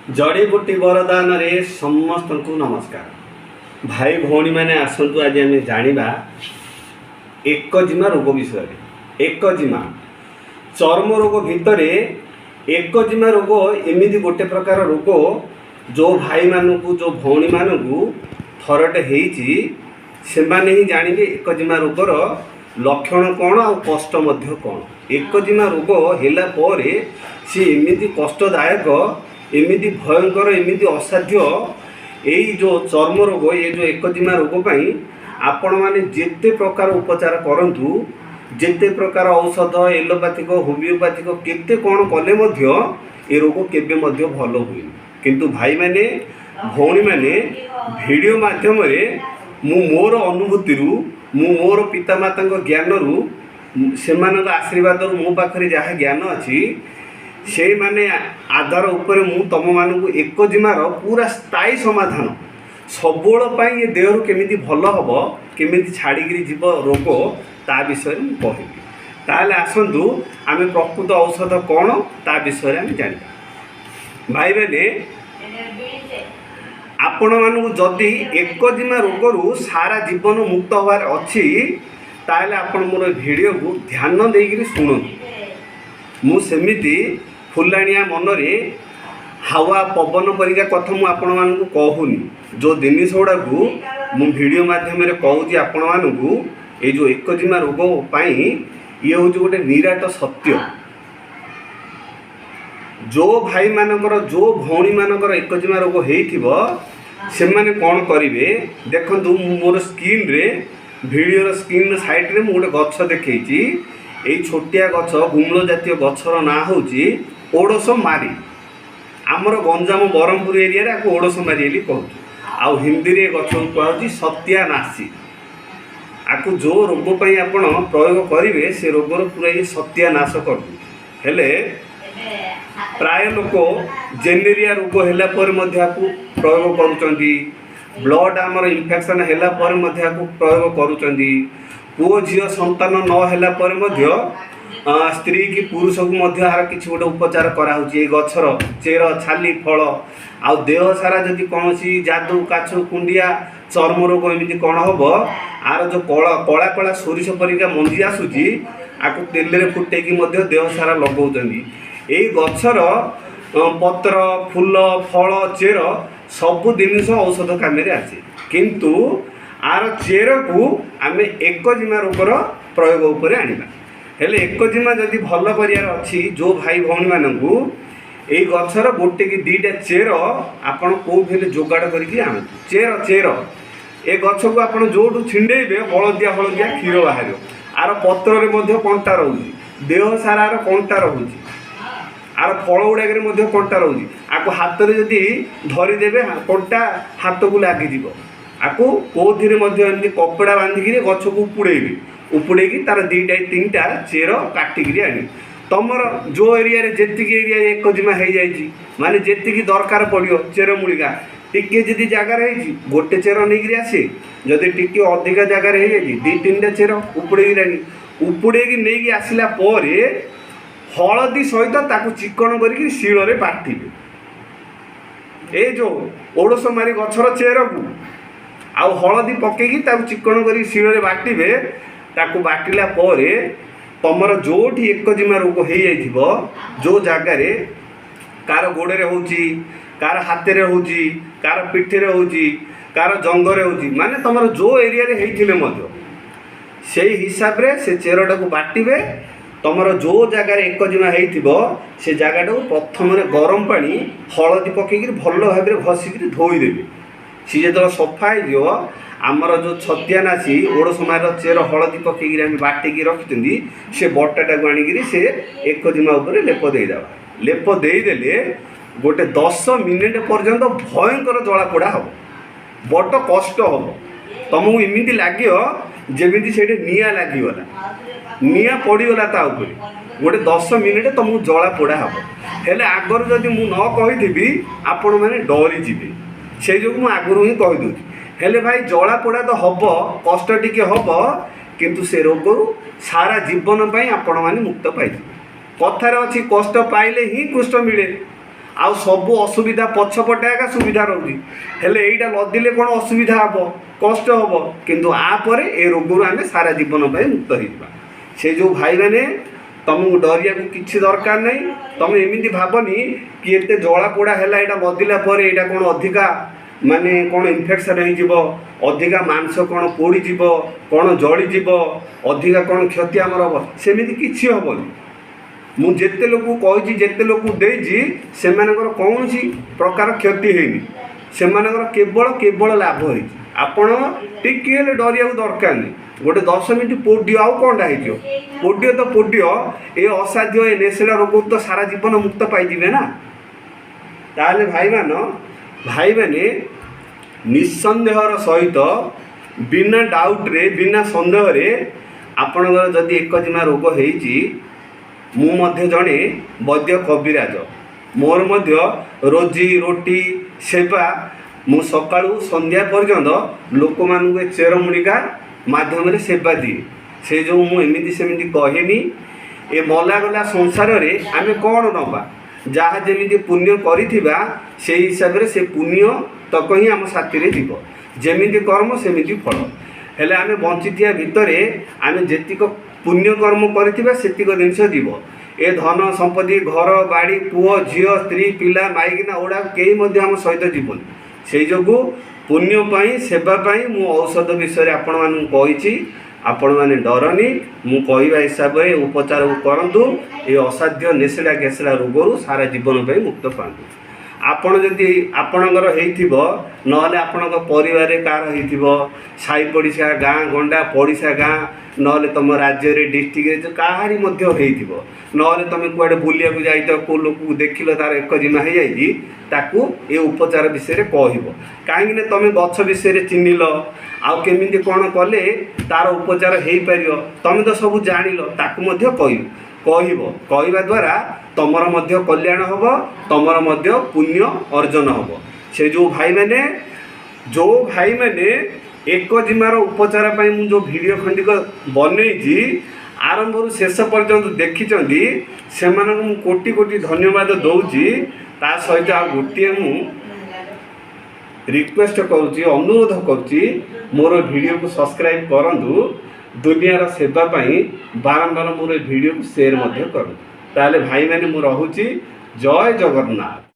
जड़ीबूटी वरदान रे समस्त को नमस्कार। भाई भौणी मैंने आसतु आज आम जाना एकजिमा रोग विषय। एकजिमा चर्म रोग भितर एकजिमा रोग एमती गोटे प्रकार रोग जो भाई मानू जो भौणी मानू थरटे से माने ही जानवे एकजिमा रोगर लक्षण कौन आ कष्ट कौन। एकजिमा रोग होला परे सी एमती कष्टदायक एमती भयंकर एमती असाध्य यही जो चर्म रोग ये जो एकजिमा रोग पाई आपण माने जेते प्रकार उपचार करंतु जेते प्रकार औषध एलोपैथिक होमिओपैथिक केते कौन कले मध्य ए रोग केबे मध्य भल हुए। किंतु भाई माने भौणी माने वीडियो माध्यम रे मु मोर अनुभूति मोर पितामाता ज्ञान से आशीर्वाद मो पाखे जहाँ ज्ञान अच्छी से माने आधार उपर मु तुम मानू एकजिमार पूरा स्थायी समाधान सबुल ये देह केमिति भल हम केमिति छाड़ी जीव रोग ता विषय कहबी। ताले आसतु आम प्रकृत औषध कौन ता विषय आम जाना। भाई मैंने आपण मानू जदि एकजिमा रोग सारा जीवन मुक्त होवार अच्छी ताले आपण मोर वीडियो को ध्यान देकर शुणु। मुझे फुलाणिया मनरे हावा पवन परिका कथा मु आपण मानू कहूनी जो जिनिस गुड़ा को मु वीडियो माध्यम कहूँ आपण मानू ये जो एकजिमा रोग पाई ये हूँ गोटे निराट सत्य। जो भाई मानकर जो भौणी मानकर एकजिमा रोग होइथिबो से माने कौन करिवे देखु मोर स्क्रीन रे वीडियो स्क्रीन साइड रे मु गोटे गछ देखैछि। एई छोटिया गछ गुमलो जातीय गछर ना होउछि ओडोसमारी। आमर गंजाम बरहमपुर एरिया रे आको ओडोसमारी एली कहूँ आउ हिंदी रे गछ कहूँ सत्यानाशी। आकु जो रोग पाई आपण प्रयोग करिवे से रोगर पूरा ये सत्यानाश कर हेले प्राय लोक जेनेरिया रोग होला पर मध्य आकु प्रयोग करूचंदी। ब्लड आमर इन्फेक्शन होला पर मध्य आकु प्रयोग करूचंदी। पुओ झियो संतान न होला पर मध्य स्त्री की पुरुष को मध्य आर किछि गोटे उपचार करा होछि। ए गछर चेर छाली फल आ देह सारा जदि कोनोसी जादू काछु कुंडिया चर्म रोग एमती कौन हम आर जो कला कला कला सोरिष परिका मंजी आसूची आकु तेल फुटेकी देह सारा लगौचंदी। एई गछर पत्र फूल फल चेर सबु जिनिस औषध काम आसे किंतु आर चेर को आम एकजिमा रोगर प्रयोग उपर आनिबा। हेले एकजिमा जदि भल करियार अछि जो भाई भौणी मानू एई गछर गोटे कि दीटा चेर आपण कोठे जोगाड़ करके आनतु। चेर चेर ए गछ को आपण जोटू छिंडेबे हलदिया हलदिया क्षीर बाहर आर पत्र रे कंटा रोची देह सारा कंटा रोची आर फल गुड़ाक कंटा रोची आपको हाथ में जदि धरीदेवे कंटा हाथ को लगिज आपको कौथिरे एमती कपड़ा बांधिकी गछ को उपुड़ेबे उपुड़ेकी तार दीटा तीन टा चेर काटिकी आनी तुमर जो एरिया रे जेतिकी एरिया एकजिमा हो जाए माने जेतिकी दरकार पड़ो चेर मूलिका टिके जदि जगार गोटे चेर नहीं आसे जदि टिके अधिका जगार हो दी तीन टा चेर उपुड़ेकी नहीं आसला हलदी सहित ताकू चिकन करके शिଳରେ बाटिबे। ए जो ओडोसमारी गछर चेर को आउ हलदी पकेकी ताकू चिकन करके शिଳରେ बाटिबे। ताकू बाटिला परे तमर जोठी एकजिमा रोग हो जाइथिबो जो जगार कार गोड़े होउची कार हाथ रे होउची कार पिठी रे होउची कार जंगरे होउची माने तमर जो एरिया रे हेइथिले मध्य सेही हिसाब रे से चेरटा को बाटिबे। तमर जो जगार एकजिमा होइथिबो से जगाटा को प्रथम गरम पानी हलदी पकेकी भल भाव में घसिकी धोईदेवे। सी जो सफा हो आमर जो छतियानाशी ओडोसमार चेर हलदी पकेकी आम बाटिकी रखिछंती से बटाटा को आनिकी से एकजिमा उपर लेप देदेवा। लेप देदेले गोटे 10 मिनिट पर्यंत भयंकर जलापोड़ा हम बड़ कष्ट हम तुमको एमती लगे जमी से निआ लगिगला निआ पड़गला ताऊपर गोटे 10 मिनिट तुमको जलापोड़ा हम हेले आगर जदि मु न कही आपण मैंने डरी जीवे से जो आगुरी ही कहीदे हेले भाई जलापोड़ा तो हम कष्ट टिके हम किंतु से रोग सारा जीवन पर आपण मैंने मुक्त पाई। कथार अच्छी कष्ट पाइले ही कृष्ण मिले आउ सब असुविधा पछपटे एका सुविधा रोगी हेले एटा लदिले कौन असुविधा हम कष्ट हम किंतु आपर ए रोग आम सारा जीवन मुक्त हो से जो भाई मैंने तुमको डरिया किसी दरकार नहीं तुम एमती भावनी कि एत जला पोड़ा है लदिला यहाँ कौन अधिका माने कौन इन्फेक्शन हो अधिका मांस कौन पोड़ी कौन जलीज अधिका कौन क्षति आमर हम सेमती किसी हेनी मु जेते लोक कही जेते लोक देजी से कौन प्रकार क्षति होनी से केवल केवल लाभ हो आपण टिके डरिया दरकार नहीं गोटे 10 मिनट पोडियो आउ कौनटा हो पोडियो तो पोडियो ये असाध्य ए नेसेला रोग तो सारा जीवन मुक्त पाइबे ना ताले भाई मैंने निसंदेहर सहित बिना डाउट रे बिना संदेह रे आपणकर जदि एकजिमा रोग होईची मु मध्य जड़े वैद्य कविराज मोर मध्य रोजी रोटी सेवा मु सकाळु संध्या पर्यंत लोक मानू चेरमुड़िका माध्यम सेवा दिए से जो मुझे सेमती कहेनी ए मला गला संसार रे आमे कौन नवा जहाँ जमी पुण्य करिथिबा से हिसाब से पुण्य तक ही आम साथी जीव जमी कर्म सेमती फल हेले आमे बंचिथिया भितर आमे जेतिक पुण्य कर्म करिथिबा सेतिक जिनस जीव ए धन संपत्ति घर बाड़ी पुओ झील स्त्री पिला माइकिना ओडा कई आम सहित जीवन से जो पुण्य सेवाई मु औषध विषय आपण मानू आपण मैंने डरनी मु कहवा हिसाब से उपचार करतु ये असाध्य नेसेड़ा गेसेड़ा रोगरू सारा जीवन पर मुक्त पातु आपण जदि आपणकर ना आपण परिवार कार साई पड़िशा गाँ गंडा पड़िशा गाँ ना तुम राज्य डिस्ट्रिक्ट कहारी ना तुम कुआडे बुलिया जाई को लोक देख तार एकजिमा हो जाकू ये उपचार विषय कह कहीं तुम गछ विषय चिन्हिल आउ केमिति कौन कले तार उपचार हो पार तुम तो सब जान कहवा द्वारा तमर मध्य कल्याण हम तमर मध्य पुण्य अर्जन हम से जो भाई मैंने एकजिमार उपचार पर मुझे जो वीडियो खंडिक बनई आरंभ शेष पर्यंत देखी से कोटि कोटि धन्यवाद दौची ता सहित आ गोटे मु रिक्वेस्ट करुच्ची अनुरोध करुच्ची मोर वीडियो को सब्सक्राइब करंतु दुनियार सेवा पाई बारंबार मोर वीडियो को शेयर करूँ ताले भाई मैंने मु रहूची जय जगन्नाथ।